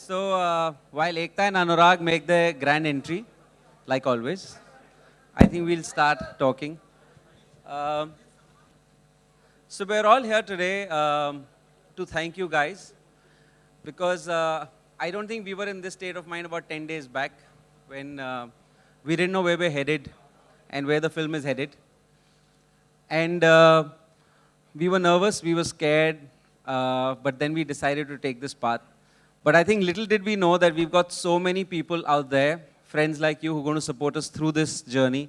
While Ekta and Anurag make their grand entry, like always, I think we'll start talking. Um, so we're all here today to thank you guys because I don't think we were in this state of mind about 10 days back when we didn't know where we're headed and where the film is headed. And we were nervous, we were scared, but then we decided to take this path. But I think little did we know that we've got so many people out there, friends like you, who are going to support us through this journey.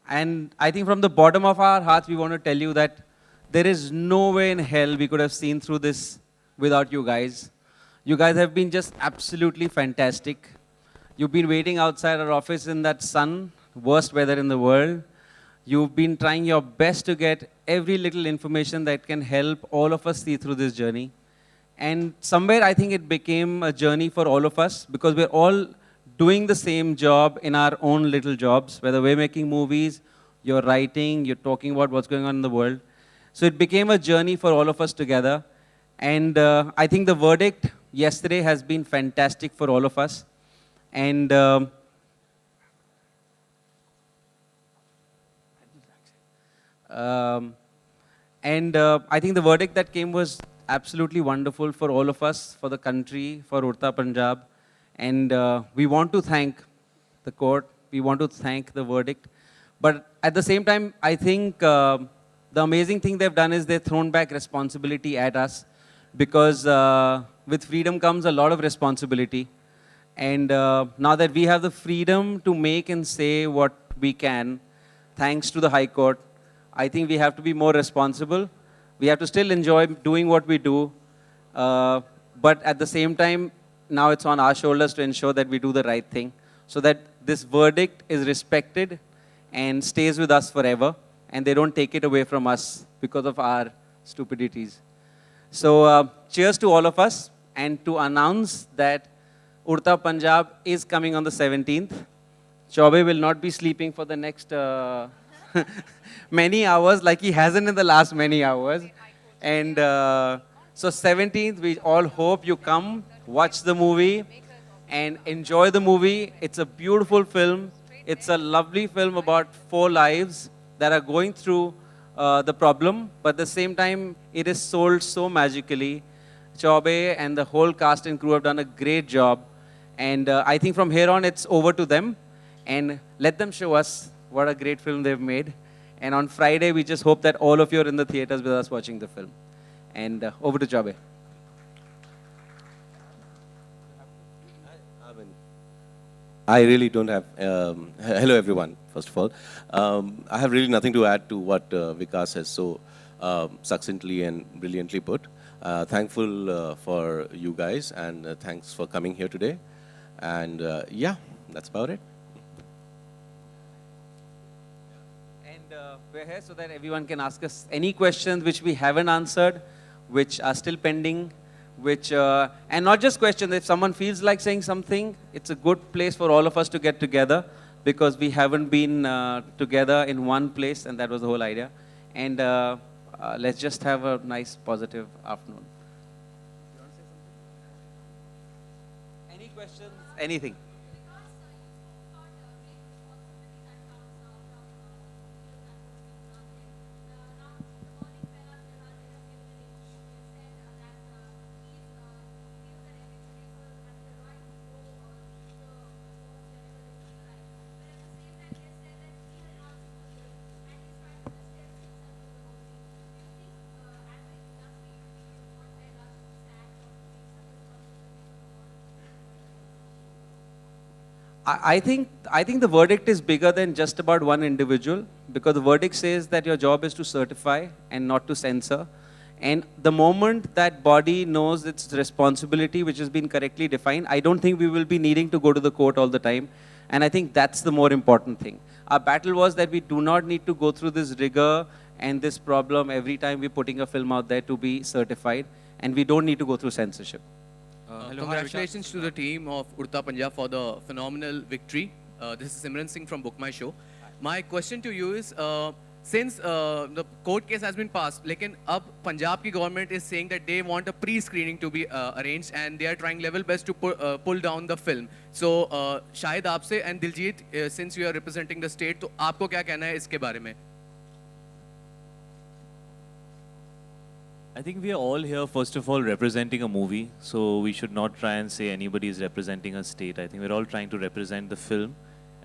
And I think from the bottom of our hearts, we want to tell you that there is no way in hell we could have seen through this without you guys. You guys have been just absolutely fantastic. You've been waiting outside our office in that sun, worst weather in the world. You've been trying your best to get every little information that can help all of us see through this journey. And somewhere I think it became a journey for all of us because we're all doing the same job in our own little jobs, whether we're making movies, you're writing, you're talking about what's going on in the world. So it became a journey for all of us together. And I think the verdict yesterday has been fantastic for all of us. And I think the verdict that came was absolutely wonderful for all of us, for the country, for Udta Punjab. And we want to thank the court. We want to thank the verdict. But at the same time, I think the amazing thing they've done is they've thrown back responsibility at us because with freedom comes a lot of responsibility. And now that we have the freedom to make and say what we can, thanks to the High Court, I think we have to be more responsible. We have to still enjoy doing what we do. But at the same time, now it's on our shoulders to ensure that we do the right thing so that this verdict is respected and stays with us forever and they don't take it away from us because of our stupidities. So cheers to all of us and to announce that Udta Punjab is coming on the 17th. Chaube will not be sleeping for the next many hours like he hasn't in the last many hours. And so 17th, we all hope you come, watch the movie and enjoy the movie. It's a beautiful film. It's a lovely film about 4 lives that are going through the problem, but at the same time, it is sold so magically. Chaube and the whole cast and crew have done a great job. And I think from here on, it's over to them. And let them show us what a great film they've made. And on Friday, we just hope that all of you are in the theaters with us watching the film. And over to Chaube. I really don't have, hello everyone, first of all. I have really nothing to add to what Vikas has so succinctly and brilliantly put. Thankful for you guys and thanks for coming here today. And yeah, that's about it. And we're here so that everyone can ask us any questions which we haven't answered, which are still pending, which, and not just questions, if someone feels like saying something, it's a good place for all of us to get together because we haven't been together in one place and that was the whole idea. And let's just have a nice positive afternoon. You want to say something? Any questions? Anything? I think the verdict is bigger than just about one individual because the verdict says that your job is to certify and not to censor. And the moment that body knows its responsibility, which has been correctly defined, I don't think we will be needing to go to the court all the time. And I think that's the more important thing. Our battle was that we do not need to go through this rigor and this problem every time we're putting a film out there to be certified. And we don't need to go through censorship. Congratulations to the team of Udta Punjab for the phenomenal victory. This is Simran Singh from Book My Show. My question to you is, since the court case has been passed, लेकिन अब Punjab की government is saying that they want a pre-screening to be arranged and they are trying level best to pull down the film. So Shahid आपसे and Diljit, since you are representing the state, तो आपको क्या कहना है इसके बारे में? I think we are all here, first of all, representing a movie. So we should not try and say anybody is representing a state. I think we're all trying to represent the film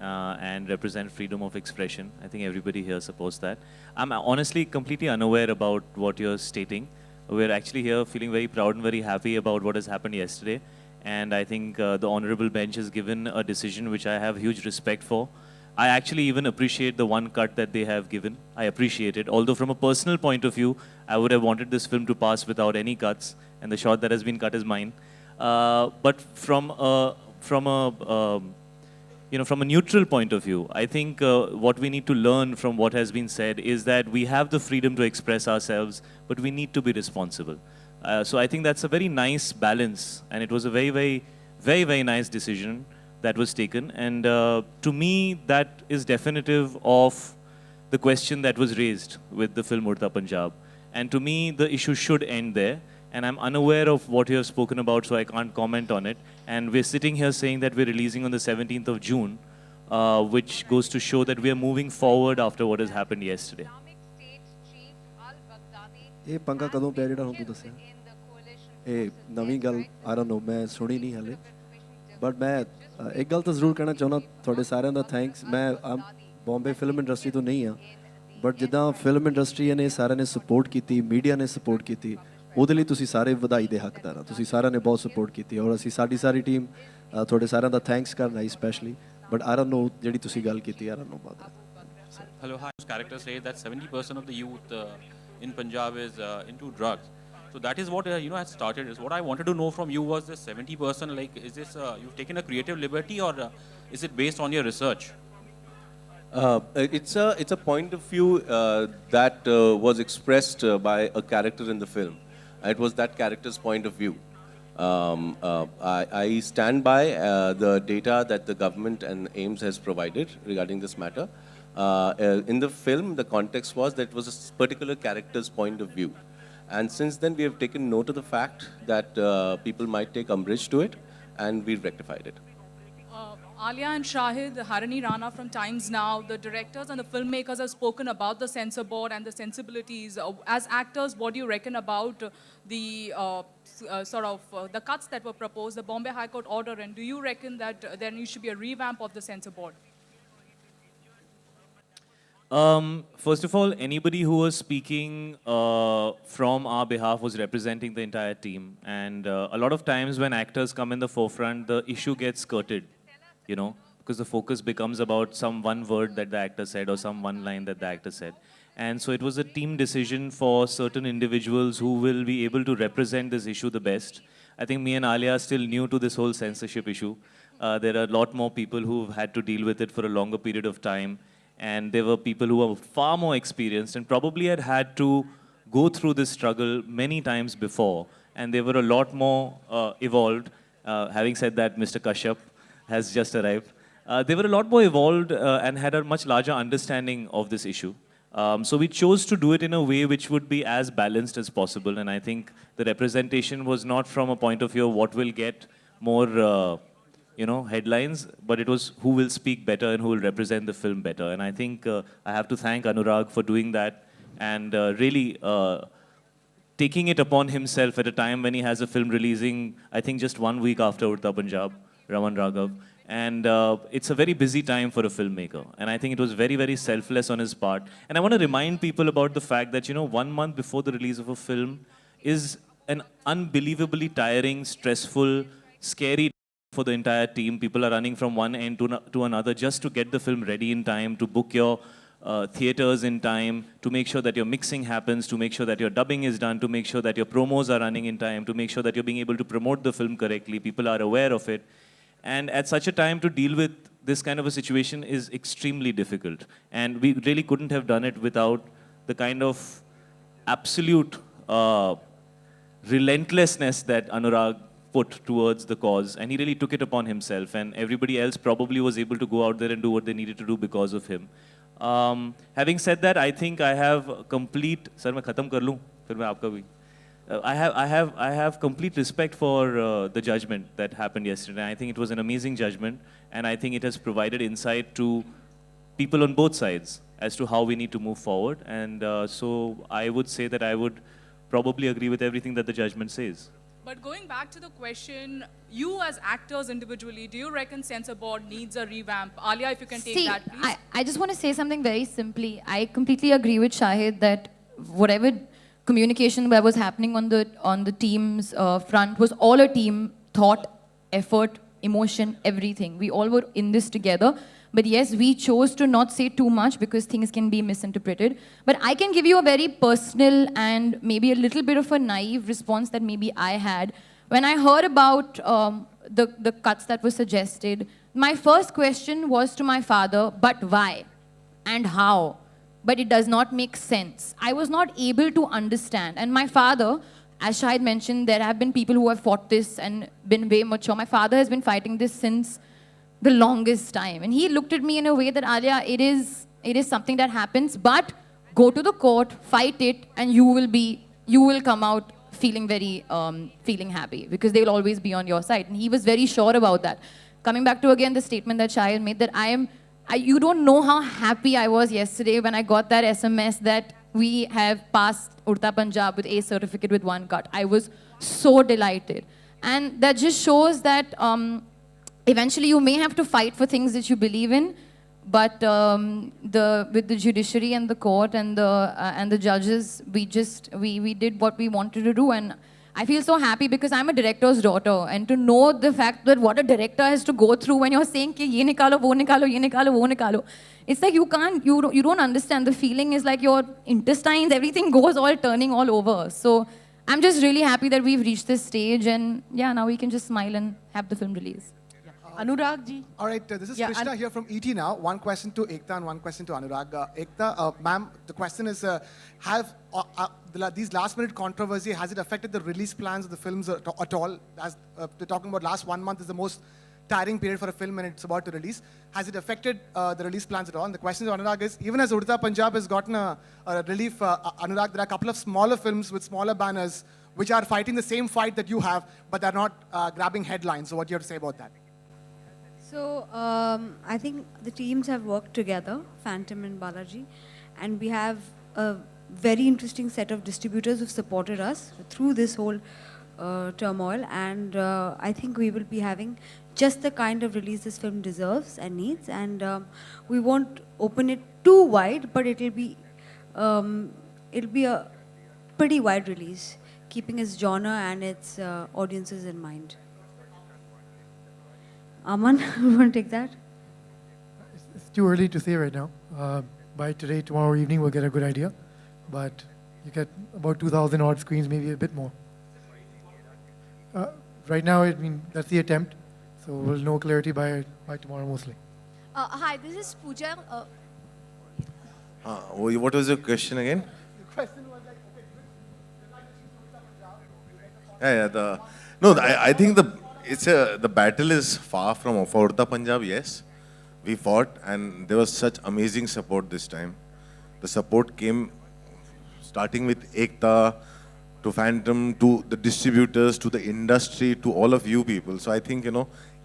and represent freedom of expression. I think everybody here supports that. I'm honestly completely unaware about what you're stating. We're actually here feeling very proud and very happy about what has happened yesterday. And I think the honorable bench has given a decision which I have huge respect for. I actually even appreciate the one cut that they have given. I appreciate it. Although from a personal point of view, I would have wanted this film to pass without any cuts, and the shot that has been cut is mine. But from a neutral point of view, I think what we need to learn from what has been said is that we have the freedom to express ourselves, but we need to be responsible. So I think that's a very nice balance, and it was a very, very, very, very nice decision that was taken. And to me, that is definitive of the question that was raised with the film Udta Punjab. And to me, the issue should end there. And I'm unaware of what you have spoken about, so I can't comment on it. And we're sitting here saying that we're releasing on the 17th of June, which goes to show that we are moving forward after what has happened yesterday. ਇਹ ਪੰਗਾ ਕਦੋਂ ਪਿਆ ਜਿਹੜਾ ਹੁਣ ਤੂੰ ਦੱਸਿਆ ਇਹ ਨਵੀਂ ਗੱਲ ਆਈ ਡੋਨਟ ਨੋ ਮੈਂ ਸੁਣੀ ਨਹੀਂ ਹਲੇ ਬਟ ਮੈਂ ਇੱਕ ਗੱਲ ਤਾਂ ਜ਼ਰੂਰ ਕਹਿਣਾ ਚਾਹੁੰਦਾ ਤੁਹਾਡੇ ਸਾਰਿਆਂ ਦਾ ਥੈਂਕਸ ਮੈਂ ਬੰਬੇ ਫਿਲਮ ਇੰਡਸਟਰੀ ਤੋਂ ਨਹੀਂ ਆ ਬਟ ਜਿੱਦਾਂ ਫਿਲਮ ਇੰਡਸਟਰੀ ਨੇ ਸਾਰਿਆਂ ਨੇ ਸਪੋਰਟ ਕੀਤੀ ਮੀਡੀਆ ਨੇ ਸਪੋਰਟ ਕੀਤੀ ਉਹਦੇ ਲਈ ਤੁਸੀਂ ਸਾਰੇ ਵਧਾਈ ਦੇ ਹੱਕਦਾਰ ਆ ਤੁਸੀਂ ਸਾਰਿਆਂ ਨੇ ਬਹੁਤ ਸਪੋਰਟ ਕੀਤੀ ਔਰ ਅਸੀਂ ਸਾਡੀ ਟੀਮ ਤੁਹਾਡੇ ਸਾਰਿਆਂ ਦਾ ਥੈਂਕਸ ਕਰਨਾ ਹੈ specially but I don't know ਜਿਹੜੀ ਤੁਸੀਂ ਗੱਲ ਕੀਤੀ I don't know about that Hello, hi. Character says that 70% of the youth in Punjab is into drugs. So that is what has started. Is what I wanted to know from you was this 70%. Like, is this you've taken a creative liberty or is it based on your research? It's a point of view that was expressed by a character in the film. It was that character's point of view. I stand by the data that the government and AIMS has provided regarding this matter. In the film, the context was that it was a particular character's point of view. And since then, we have taken note of the fact that people might take umbrage to it, and we've rectified it. Alia and Shahid, Harini Rana from Times Now, the directors and the filmmakers have spoken about the censor board and the sensibilities. As actors, what do you reckon about the the cuts that were proposed, the Bombay High Court order, and do you reckon that there needs to be a revamp of the censor board? First of all, anybody who was speaking from our behalf was representing the entire team. And a lot of times when actors come in the forefront, the issue gets skirted, because the focus becomes about some one word that the actor said or some one line that the actor said. And so it was a team decision for certain individuals who will be able to represent this issue the best. I think me and Alia are still new to this whole censorship issue. There are a lot more people who've had to deal with it for a longer period of time. And there were people who were far more experienced and probably had to go through this struggle many times before. And they were a lot more evolved. Having said that, Mr. Kashyap has just arrived. They were a lot more evolved and had a much larger understanding of this issue. So we chose to do it in a way which would be as balanced as possible. And I think the representation was not from a point of view of what will get more headlines, but it was who will speak better and who will represent the film better. And I think I have to thank Anurag for doing that and really taking it upon himself at a time when he has a film releasing, I think just 1 week after Udta Punjab, Raman Raghav. And it's a very busy time for a filmmaker. And I think it was very, very selfless on his part. And I want to remind people about the fact that, 1 month before the release of a film is an unbelievably tiring, stressful, scary for the entire team. People are running from one end to another just to get the film ready in time, to book your theaters in time, to make sure that your mixing happens, to make sure that your dubbing is done, to make sure that your promos are running in time, to make sure that you're being able to promote the film correctly. People are aware of it. And at such a time, to deal with this kind of a situation is extremely difficult. And we really couldn't have done it without the kind of absolute relentlessness that Anurag put towards the cause, and he really took it upon himself, and everybody else probably was able to go out there and do what they needed to do because of him. Having said that, I think I have complete. Sir, मैं खत्म कर लूँ, फिर मैं आपका भी. I have complete respect for the judgment that happened yesterday. I think it was an amazing judgment, and I think it has provided insight to people on both sides as to how we need to move forward. And so I would say that I would probably agree with everything that the judgment says. But going back to the question, you as actors individually, do you reckon Censor Board needs a revamp? Alia, if you can take See, that, please. I just want to say something very simply. I completely agree with Shahid that whatever communication that was happening on the team's front was all a team thought, effort, emotion, everything. We all were in this together. But yes, we chose to not say too much because things can be misinterpreted. But I can give you a very personal and maybe a little bit of a naive response that maybe I had. When I heard about the cuts that were suggested, my first question was to my father, but why and how? But it does not make sense. I was not able to understand. And my father, as Shahid mentioned, there have been people who have fought this and been way mature. My father has been fighting this since the longest time. And he looked at me in a way that, Alia, it is something that happens, but go to the court, fight it, and you will come out feeling very, feeling happy because they will always be on your side. And he was very sure about that. Coming back to, again, the statement that Shahid made, that you don't know how happy I was yesterday when I got that SMS that we have passed Udta Punjab with A certificate with 1 cut. I was so delighted. And that just shows that eventually you may have to fight for things that you believe in, but with the judiciary and the court and the judges, we did what we wanted to do. And I feel so happy because I'm a director's daughter, and to know the fact that what a director has to go through when you're saying कि ये निकालो, वो निकालो, ये निकालो, वो निकालो. It's like you don't understand. The feeling is like your intestines, everything goes all turning all over. So I'm just really happy that we've reached this stage, and yeah, now we can just smile and have the film release. Anurag ji. All right, this is Yeah, Krishna here from ET now. One question to Ekta and one question to Anurag. Ekta, ma'am, the question is, these last-minute controversy, has it affected the release plans of the films at all? As we're talking about last 1 month is the most tiring period for a film and it's about to release. Has it affected the release plans at all? And the question to Anurag is, even as Udta Punjab has gotten a relief, Anurag, there are a couple of smaller films with smaller banners which are fighting the same fight that you have, but they're not grabbing headlines. So what do you have to say about that? So I think the teams have worked together, Phantom and Balaji, and we have a very interesting set of distributors who've supported us through this whole turmoil, and I think we will be having just the kind of release this film deserves and needs, and we won't open it too wide, but it'll be a pretty wide release, keeping its genre and its audiences in mind. Aman, you want to take that? It's too early to say right now. By today, tomorrow evening, we'll get a good idea. But you get about 2,000 odd screens, maybe a bit more. Right now, I mean, that's the attempt. So we'll know clarity by tomorrow mostly. Hi, this is Pooja. What was your question again? The question was like, I think the battle is far from for Udta Punjab. Yes, we fought, and there was such amazing support this time. The support came starting with Ekta, to Phantom, to the distributors, to the industry, to all of you people. So I think,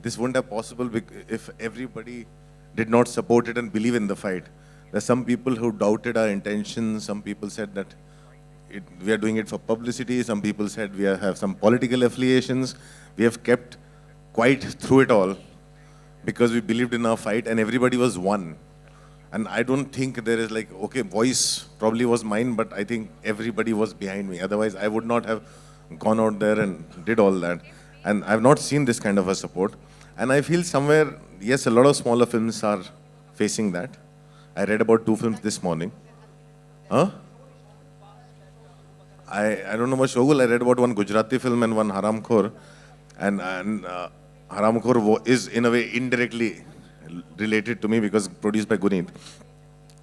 this wouldn't have possible if everybody did not support it and believe in the fight. There's some people who doubted our intentions. Some people said that we are doing it for publicity. Some people said we have some political affiliations. We have kept quiet through it all because we believed in our fight and everybody was one. And I don't think there is like, okay, voice probably was mine, but I think everybody was behind me. Otherwise, I would not have gone out there and did all that. And I've not seen this kind of a support. And I feel somewhere, yes, a lot of smaller films are facing that. I read about 2 films this morning. Huh? I don't know about Shogul. I read about one Gujarati film and one Haramkhor. And Haramkhor is in a way indirectly related to me because produced by Guneet.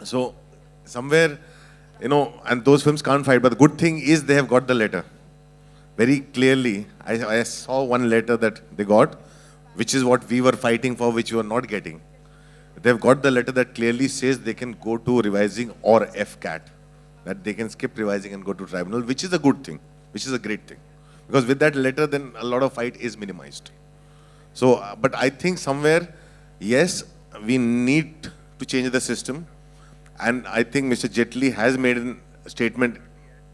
So somewhere, and those films can't fight. But the good thing is they have got the letter. Very clearly, I saw one letter that they got, which is what we were fighting for, which we were not getting. they've got the letter that clearly says they can go to revising or FCAT, that they can skip revising and go to tribunal, which is a good thing, which is a great thing. Because with that letter, then a lot of fight is minimized. So, but I think somewhere, yes, we need to change the system. And I think Mr. Jetli has made a statement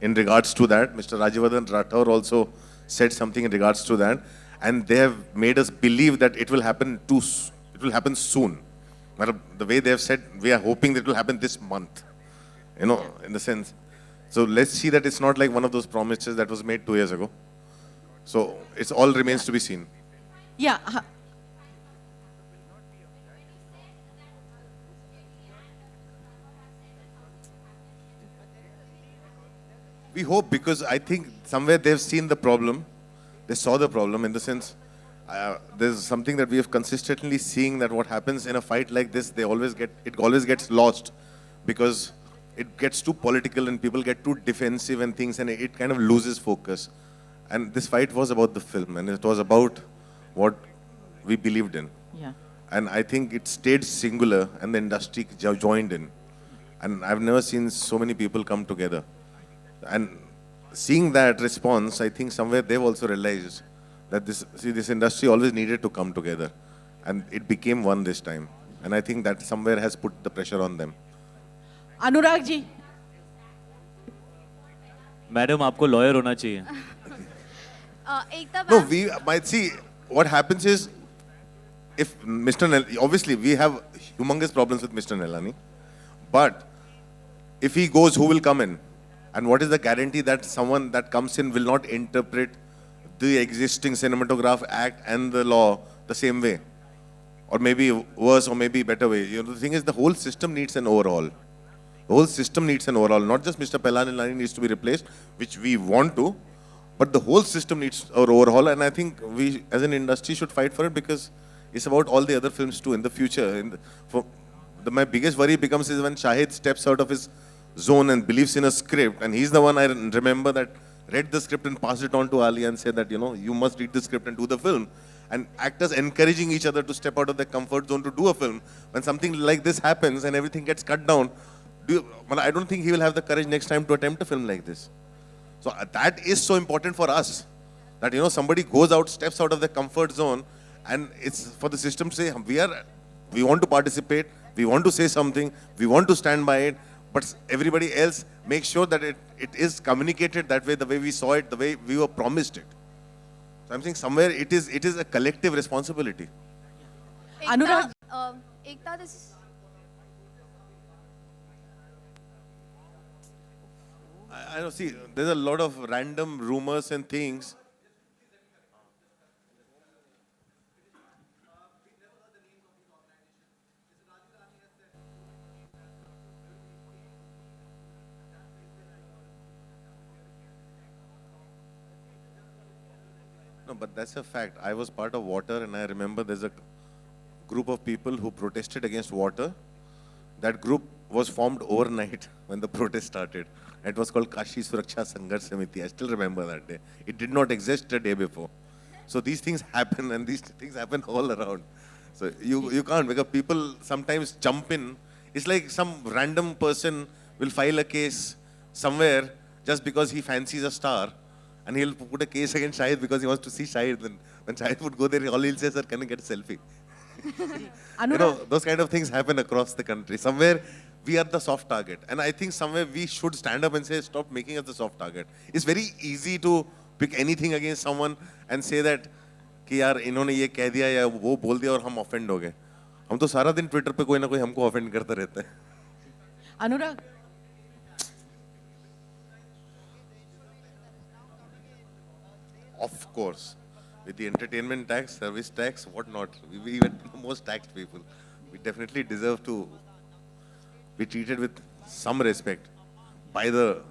in regards to that. Mr. Rajyavardhan Rathore also said something in regards to that. And they have made us believe that it will happen soon. The way they have said, we are hoping that it will happen this month, you know, in the sense. So let's see that it's not like one of those promises that was made 2 years ago. So it all remains to be seen. Yeah. We hope, because I think somewhere they've seen the problem. They saw the problem in the sense, there's something that we have consistently seeing, that what happens in a fight like this, it always gets lost because it gets too political and people get too defensive and things, and it kind of loses focus. And this fight was about the film, and it was about what we believed in. Yeah. And I think it stayed singular, and the industry joined in. And I've never seen so many people come together. And seeing that response, I think somewhere they've also realized that this industry always needed to come together. And it became one this time. And I think that somewhere has put the pressure on them. Anurag ji. Madam आपको lawyer होना चाहिए. No, we might see what happens is, if obviously we have humongous problems with Mr. Nelani, but if he goes, who will come in? And what is the guarantee that someone that comes in will not interpret the existing Cinematograph Act and the law the same way? Or maybe worse, or maybe better way. You know, the thing is, the whole system needs an overhaul. The whole system needs an overhaul. Not just Mr. Nelani needs to be replaced, which we want to, but the whole system needs an overhaul. And I think we, as an industry, should fight for it, because it's about all the other films too in the future. My biggest worry becomes is when Shahid steps out of his zone and believes in a script, and he's the one I remember that read the script and passed it on to Alia and said that, you know, you must read the script and do the film. And actors encouraging each other to step out of their comfort zone to do a film. When something like this happens and everything gets cut down, I don't think he will have the courage next time to attempt a film like this. So that is so important for us, that, you know, somebody goes out, steps out of their comfort zone, and it's for the system to say, we want to participate, we want to say something, we want to stand by it, but everybody else make sure that it is communicated that way, the way we saw it, the way we were promised it. So I'm saying somewhere it is a collective responsibility. Anurag. Ekta, this is... I don't see, there's a lot of random rumors and things. No, but that's a fact. I was part of water, and I remember there's a group of people who protested against water. That group was formed overnight when the protest started. It was called Kashi Suraksha Sangharsh Samiti. I still remember that day. It did not exist a day before. So these things happen, and these things happen all around. So you can't, because people sometimes jump in. It's like some random person will file a case somewhere just because he fancies a star, and he'll put a case against Shahid because he wants to see Shahid. Then when Shahid would go there, all he'll say, sir, can I get a selfie? You know, those kind of things happen across the country. Somewhere we are the soft target. And I think somewhere we should stand up and say, stop making us the soft target. It's very easy to pick anything against someone and say that, कि यार इन्होंने ये कह दिया या वो बोल दिया और हम offend हो गए. हम तो सारा दिन ट्विटर पे कोई ना कोई हमको offend करता रहता है. Anurag. Of course. With the entertainment tax, service tax, whatnot. We even the most taxed people. We definitely deserve to be treated with some respect by the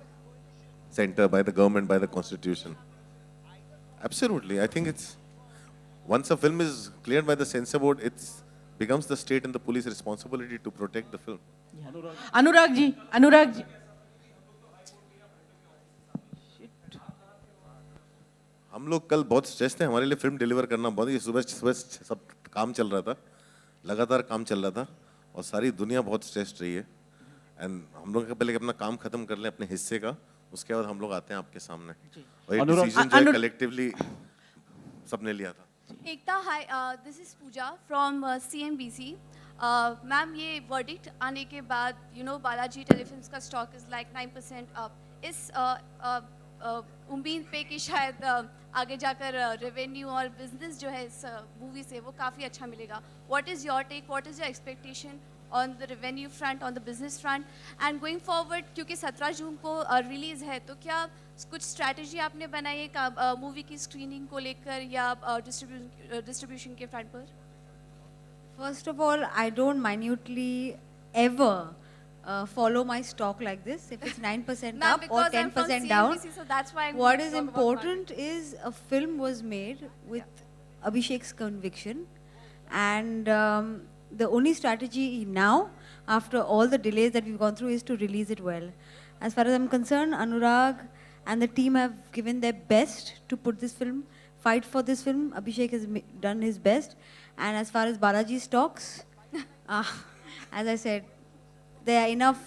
center, by the government, by the constitution. Absolutely. I think it's, once a film is cleared by the censor board, it becomes the state and the police responsibility to protect the film. Yeah. Anurag ji, Anurag ji. हम लोग कल बहुत stress थे, हमारे लिए film deliver करना बहुत, ये सुबह सब काम चल रहा था, लगातार काम चल रहा था, और सारी दुनिया बहुत स्ट्रेस्ड रही है एंड हम लोग पहले अपना काम खत्म कर लें अपने हिस्से का, उसके बाद हम लोग आते हैं आपके सामने और ये डिसीजन जो है कलेक्टिवली सबने लिया था. एकता, hi, this is Pooja from CNBC. Ma'am, ये वर्डिक्ट आने के बाद बालाजी टेलीफिल्म्स का स्टॉक इज लाइक 9% अप. इस उम्मीद पे कि शायद आगे जाकर रेवेन्यू और बिजनेस जो है इस मूवी से वो काफ़ी अच्छा मिलेगा. What is your take, what is your expectation on the revenue front, on the business front and going forward? क्योंकि 17 जून को रिलीज़ है, तो क्या कुछ स्ट्रैटेजी आपने बनाई है मूवी की स्क्रीनिंग को लेकर या डिस्ट्रीब्यूशन के फ्रंट पर? First of all, I don't minutely ever follow my stock like this. If it's 9% Ma'am, up or because I'm from 10% down, CNBC, so that's why I'm what going is to talk about important is a film was made with Abhishek's conviction, and the only strategy now, after all the delays that we've gone through, is to release it well. As far as I'm concerned, Anurag and the team have given their best to put this film, fight for this film. Abhishek has done his best. And as far as Balaji stocks, as I said, there are enough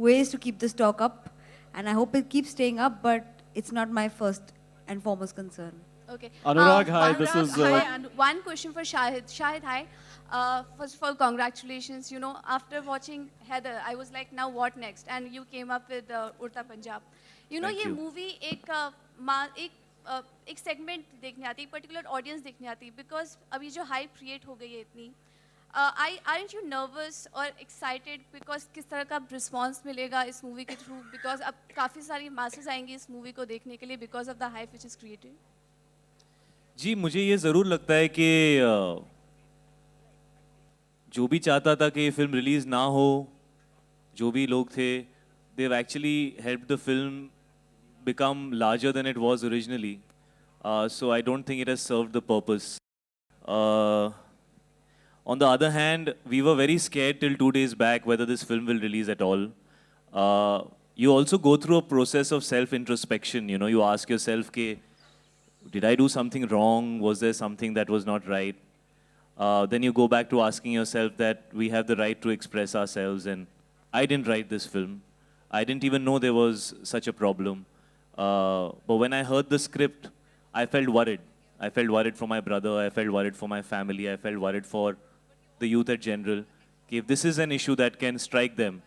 ways to keep the stock up, and I hope it keeps staying up, but it's not my first and foremost concern. Okay. Anurag, hi, this Anurag, is... hi, one question for Shahid. Shahid, hi. First of all, congratulations. After watching Heather, I was like, now what next? And you came up with Udta Punjab. ये movie एक segment देखने आती है, एक particular audience देखने आती है, because अभी जो हाइप क्रिएट हो गई है इतनी, aren't you nervous और एक्साइटेड बिकॉज किस तरह का रिस्पॉन्स मिलेगा इस मूवी के थ्रू? बिकॉज अब काफ़ी सारी मासेस आएंगी इस मूवी को देखने के लिए because of the hype which is created. जी, मुझे ये ज़रूर लगता है कि जो भी चाहता था कि ये फिल्म रिलीज़ ना हो, जो भी लोग थे, they've actually helped the film become larger than it was originally. So I don't think it has served the purpose. On the other hand, we were very scared till 2 days back whether this film will release at all. You also go through a process of self-introspection. You ask yourself, did I do something wrong? Was there something that was not right? Then you go back to asking yourself that we have the right to express ourselves, and I didn't write this film. I didn't even know there was such a problem. But when I heard the script, I felt worried. I felt worried for my brother. I felt worried for my family. I felt worried for the youth at general. If this is an issue that can strike them,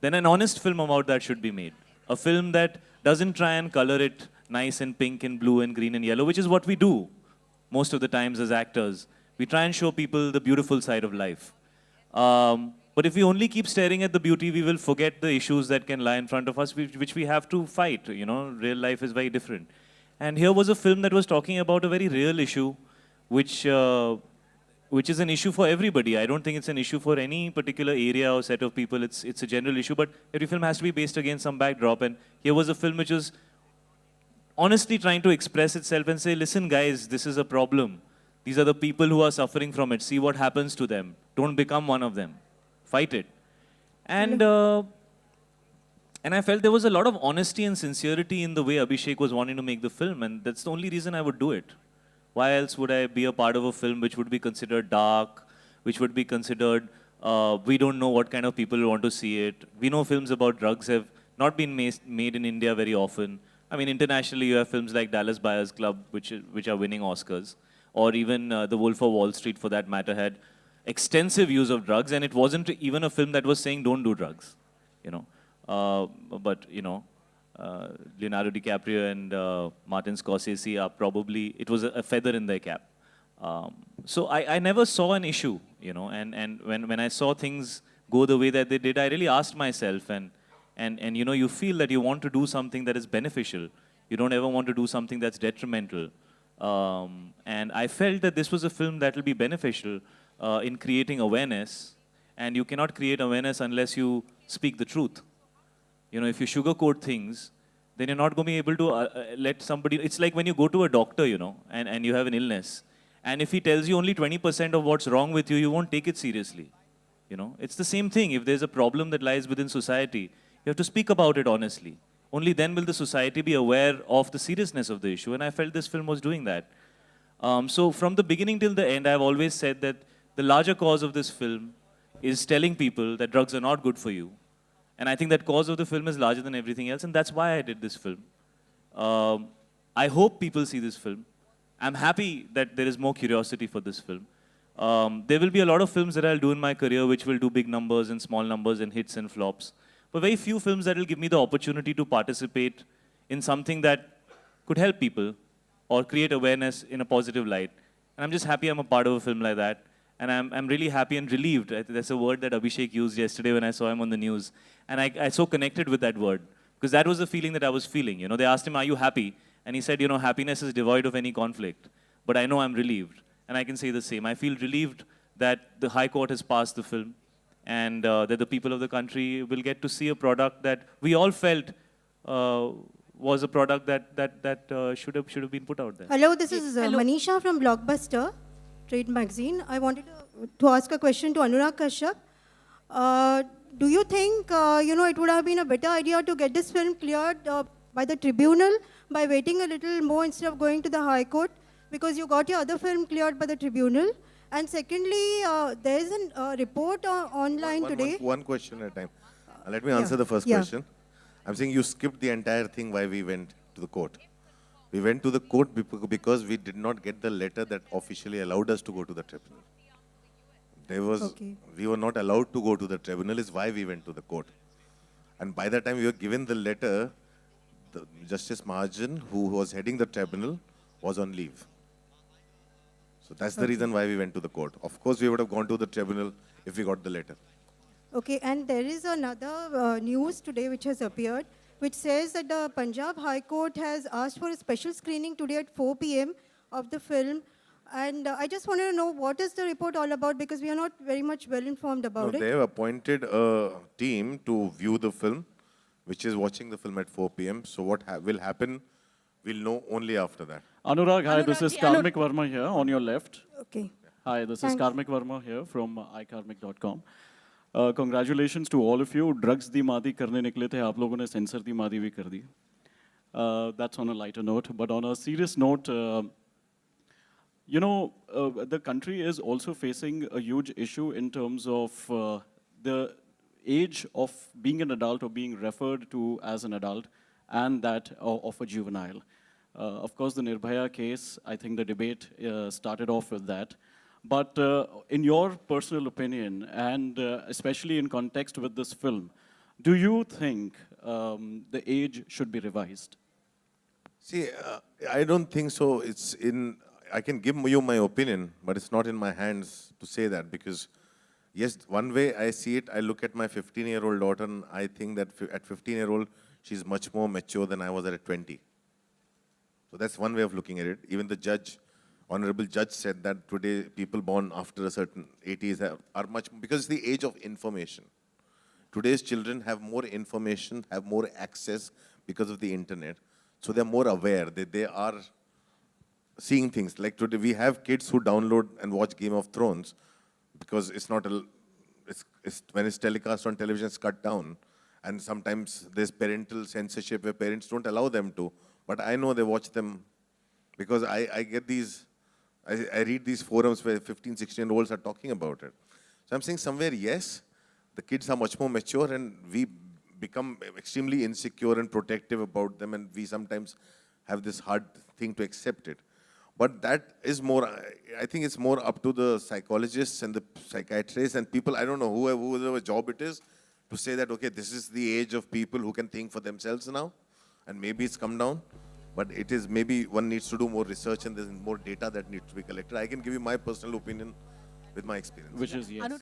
then an honest film about that should be made. A film that doesn't try and color it nice and pink and blue and green and yellow, which is what we do most of the times as actors. We try and show people the beautiful side of life. But if we only keep staring at the beauty, we will forget the issues that can lie in front of us, which we have to fight. Real life is very different. And here was a film that was talking about a very real issue, which is an issue for everybody. I don't think it's an issue for any particular area or set of people. It's a general issue, but every film has to be based against some backdrop. And here was a film which was honestly trying to express itself and say, listen, guys, this is a problem. These are the people who are suffering from it. See what happens to them. Don't become one of them. Fight it. And I felt there was a lot of honesty and sincerity in the way Abhishek was wanting to make the film, and that's the only reason I would do it. Why else would I be a part of a film which would be considered dark, which would be considered, we don't know what kind of people want to see it. We know films about drugs have not been made in India very often. I mean, internationally you have films like Dallas Buyers Club, which are winning Oscars, or even The Wolf of Wall Street, for that matter, had extensive use of drugs, and it wasn't even a film that was saying don't do drugs, but Leonardo DiCaprio and Martin Scorsese are probably, it was a feather in their cap. So I never saw an issue, and when I saw things go the way that they did, I really asked myself, and you feel that you want to do something that is beneficial. You don't ever want to do something that's detrimental. And I felt that this was a film that will be beneficial in creating awareness, and you cannot create awareness unless you speak the truth. If you sugarcoat things, then you're not going to be able to let somebody... It's like when you go to a doctor, and you have an illness, and if he tells you only 20% of what's wrong with you, you won't take it seriously. It's the same thing. If there's a problem that lies within society, you have to speak about it honestly. Only then will the society be aware of the seriousness of the issue, and I felt this film was doing that. So from the beginning till the end, I've always said that the larger cause of this film is telling people that drugs are not good for you. And I think that cause of the film is larger than everything else, and that's why I did this film. I hope people see this film. I'm happy that there is more curiosity for this film. There will be a lot of films that I'll do in my career which will do big numbers and small numbers and hits and flops. But very few films that will give me the opportunity to participate in something that could help people or create awareness in a positive light. And I'm just happy I'm a part of a film like that. And I'm really happy and relieved. That's a word that Abhishek used yesterday when I saw him on the news. And I so connected with that word. Because that was the feeling that I was feeling. You know, they asked him, are you happy? And he said, you know, happiness is devoid of any conflict. But I know I'm relieved. And I can say the same. I feel relieved that the High Court has passed the film and that the people of the country will get to see a product that we all felt was a product that should have been put out there. Hello, this is Manisha from Blockbuster Trade Magazine. I wanted to ask a question to Anurag Kashyap. Do you think, it would have been a better idea to get this film cleared by the tribunal by waiting a little more instead of going to the High Court? Because you got your other film cleared by the tribunal. And secondly, there is a report online today. One question at a time. Let me answer the first question. I'm saying you skipped the entire thing why we went to the court. We went to the court because we did not get the letter that officially allowed us to go to the tribunal. We were not allowed to go to the tribunal is why we went to the court. And by the time we were given the letter, the Justice Mahajan, who was heading the tribunal, was on leave. So that's the reason why we went to the court. Of course, we would have gone to the tribunal if we got the letter. Okay, and there is another news today which has appeared, which says that the Punjab High Court has asked for a special screening today at 4 p.m. of the film. And I just wanted to know what is the report all about, because we are not very much well informed about it. They have appointed a team to view the film, which is watching the film at 4 p.m. So what will happen, we'll know only after that. Anurag, hi, this is Karmik Verma here on your left. Okay. Hi, this is Karmik Verma here from ikarmik.com. Congratulations to all of you. Drugs di maadi karne nikle the, aap logon ne censor di maadi bhi kar di. That's on a lighter note. But on a serious note, the country is also facing a huge issue in terms of the age of being an adult or being referred to as an adult and that of a juvenile. Of course, the Nirbhaya case, I think the debate started off with that. But in your personal opinion, and especially in context with this film, do you think the age should be revised? See, I don't think so. I can give you my opinion, but it's not in my hands to say that because, yes, one way I see it, I look at my 15-year-old daughter and I think that at 15-year-old, she's much more mature than I was at 20. So that's one way of looking at it. Even the judge, honorable judge said that today people born after a certain 80s are much, because it's the age of information. Today's children have more information, have more access because of the internet. So they're more aware that they are seeing things. Like today, we have kids who download and watch Game of Thrones because it's not when it's telecast on television, it's cut down. And sometimes there's parental censorship where parents don't allow them to. But I know they watch them because I get these, I read these forums where 15, 16-year-olds are talking about it. So I'm saying somewhere, yes, the kids are much more mature and we become extremely insecure and protective about them, and we sometimes have this hard thing to accept it. But that is more, I think it's more up to the psychologists and the psychiatrists and people, I don't know, whoever job it is, to say that, okay, this is the age of people who can think for themselves now, and maybe it's come down, but it is maybe one needs to do more research and there's more data that needs to be collected. I can give you my personal opinion with my experience. Which is yes.